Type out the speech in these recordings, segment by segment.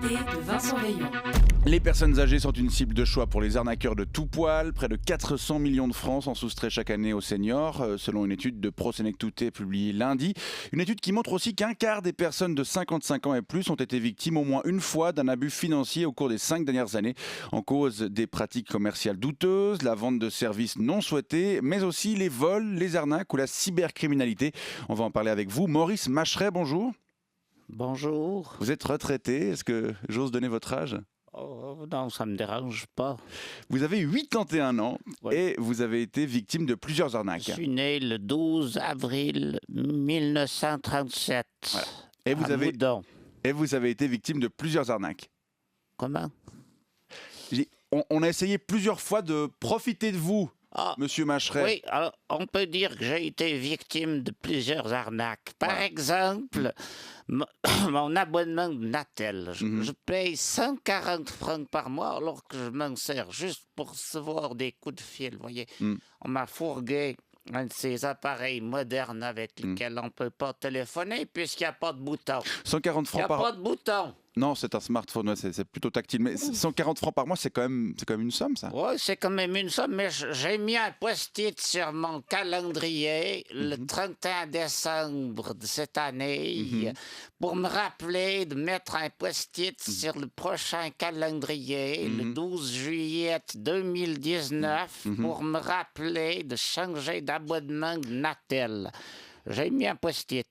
L'invité de Vincent Rayon. Les personnes âgées sont une cible de choix pour les arnaqueurs de tout poil. Près de 400 millions de francs sont soustraits chaque année aux seniors, selon une étude de ProSenectute publiée lundi. Une étude qui montre aussi qu'un quart des personnes de 55 ans et plus ont été victimes au moins une fois d'un abus financier au cours des 5 dernières années. En cause des pratiques commerciales douteuses, la vente de services non souhaités, mais aussi les vols, les arnaques ou la cybercriminalité. On va en parler avec vous. Maurice Macheret, bonjour. Bonjour. Vous êtes retraité. Est-ce que j'ose donner votre âge ? Oh, non, ça me dérange pas. Vous avez 81 ans Ouais. et vous avez été victime de plusieurs arnaques. Je suis né le 12 avril 1937. Voilà. Et vous à avez, Moudon. et vous avez été victime de plusieurs arnaques. Comment? On a essayé plusieurs fois de profiter de vous, Ah, Monsieur Macheret. oui, alors, on peut dire que j'ai été victime de plusieurs arnaques. Par exemple, mon abonnement de Natel. Je paye 140 francs par mois alors que je m'en sers juste pour recevoir des coups de fil. Voyez, on m'a fourgué un de ces appareils modernes avec lesquels on ne peut pas téléphoner puisqu'il n'y a pas de bouton. 140 Il n'y francs a par pas de bouton. Non, c'est un smartphone, ouais, c'est plutôt tactile. Mais 140 francs par mois, c'est quand même une somme, ça. Oui, c'est quand même une somme, mais j'ai mis un post-it sur mon calendrier le 31 décembre de cette année pour me rappeler de mettre un post-it sur le prochain calendrier, le 12 juillet 2019, pour me rappeler de changer d'abonnement de Natel. J'ai mis un post-it.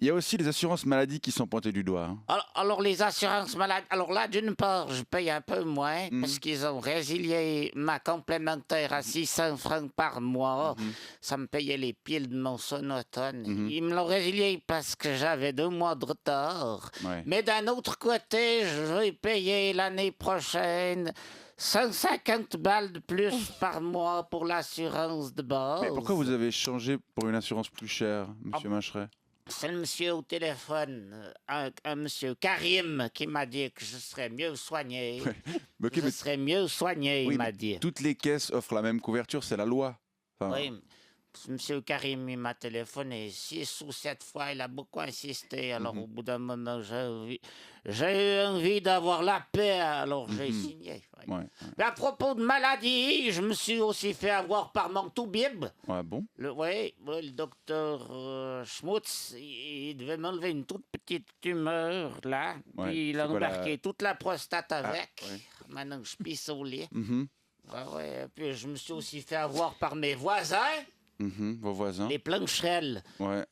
Il y a aussi les assurances maladie qui sont pointées du doigt. Hein. Alors, les assurances maladies, alors là, d'une part, je paye un peu moins parce qu'ils ont résilié ma complémentaire à 600 francs par mois. Ça me payait les piles de mon sonotone. Ils me l'ont résilié parce que j'avais 2 mois de retard. Ouais. Mais d'un autre côté, je vais payer l'année prochaine 150 balles de plus par mois pour l'assurance de base. Mais pourquoi vous avez changé pour une assurance plus chère, Monsieur Macheret? C'est le monsieur au téléphone, un monsieur Karim, qui m'a dit que je serais mieux soigné. Mais ok, Je mais- serais mieux soigné, oui, il m'a mais dit. toutes les caisses offrent la même couverture, c'est la loi. Enfin, Oui, monsieur Karim, il m'a téléphoné 6 ou 7 fois, il a beaucoup insisté. Alors, au bout d'un moment, j'ai eu envie d'avoir la paix, alors j'ai signé. Oui. ouais. Mais à propos de maladie, je me suis aussi fait avoir par mon toubib. Ouais, bon. Le docteur Schmutz, il devait m'enlever une toute petite tumeur, là. Ouais, Puis il c'est a quoi, embarqué toute la prostate avec. ouais. Maintenant, je pisse au lit. Mhm, Puis je me suis aussi fait avoir par mes voisins, vos voisins. les plancherelles. Ouais.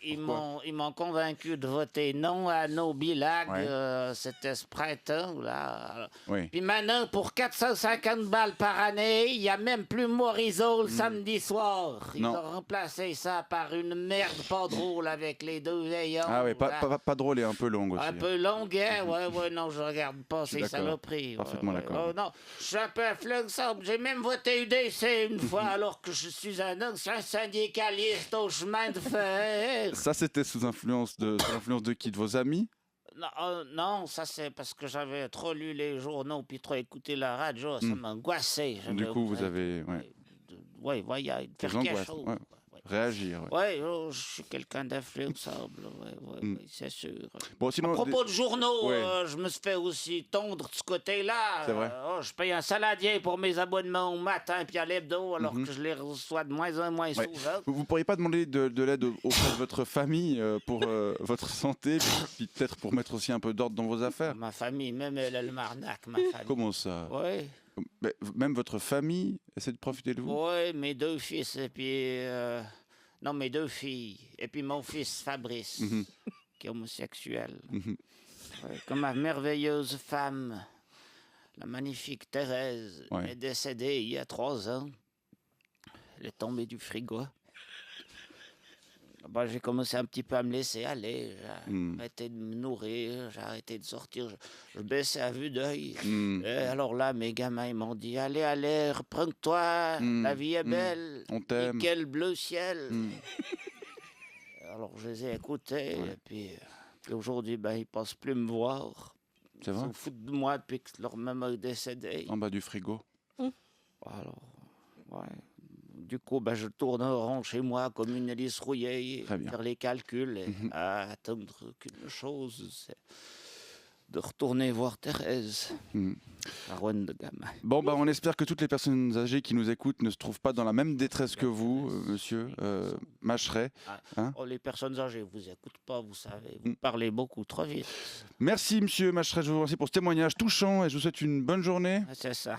Ils Pourquoi? m'ont convaincu de voter non à nos bilags. Ouais. C'était ce printemps, là. Oui. Puis maintenant, pour 450 balles par année, il n'y a même plus Morisot le samedi soir. Ils Non. ont remplacé ça par une merde pas drôle avec les 2 veillants. Ah ouais, là. pas drôle et un peu longue aussi. Un peu longue, hein? Ouais, non, je regarde pas suis ces d'accord. saloperies. Parfaitement d'accord. Oh, non, je suis un peu influençable. J'ai même voté UDC une fois alors que je suis un ancien syndicaliste au chemin de fer. Ça, c'était sous influence de qui? De vos amis? Non, ça c'est parce que j'avais trop lu les journaux puis trop écouté la radio, ça m'angoissait. Du coup, vous avez Ouais, voyez, des faire quelque angoisses. chose. Ouais. Réagir. Ouais. Ouais, je suis quelqu'un d'influençable, ouais, c'est sûr. Bon, sinon, À propos de journaux, Ouais. je me suis fait aussi tondre de ce côté-là. C'est vrai. Je paye un saladier pour mes abonnements au matin puis à l'hebdo, alors que je les reçois de moins en moins Ouais. souvent. Vous pourriez pas demander de l'aide auprès de votre famille pour votre santé, puis peut-être pour mettre aussi un peu d'ordre dans vos affaires? Ma famille, même elle m'arnaque, ma famille. Comment ça? Ouais. Mais même votre famille essaie de profiter de vous? Oui, mes 2 fils, et puis... non, mes 2 filles. Et puis mon fils Fabrice, qui est homosexuel. Ouais, comme ma merveilleuse femme, la magnifique Thérèse, Ouais. est décédée il y a 3 ans. Elle est tombée du frigo. J'ai commencé un petit peu à me laisser aller. J'ai arrêté de me nourrir, j'ai arrêté de sortir. Je baissais à vue d'œil. Et alors là, mes gamins ils m'ont dit allez, reprends-toi, la vie est belle. On t'aime. Nickel bleu ciel. Alors je les ai écoutés. Et puis aujourd'hui, ils ne passent plus me voir. C'est Ils vrai? se foutent de moi depuis que leur maman est décédée. En bas du frigo. Alors, ouais. Du coup, je tourne en rond chez moi comme une hélice rouillée, Très bien. faire les calculs et à attendre qu'une chose, c'est de retourner voir Thérèse. À Rouen de Gamin. Bon, on espère que toutes les personnes âgées qui nous écoutent ne se trouvent pas dans la même détresse que vous, monsieur Macheret. Hein? Les personnes âgées, vous n'écoutez pas, vous savez, vous parlez beaucoup trop vite. Merci, monsieur Macheret, je vous remercie pour ce témoignage touchant et je vous souhaite une bonne journée. C'est ça.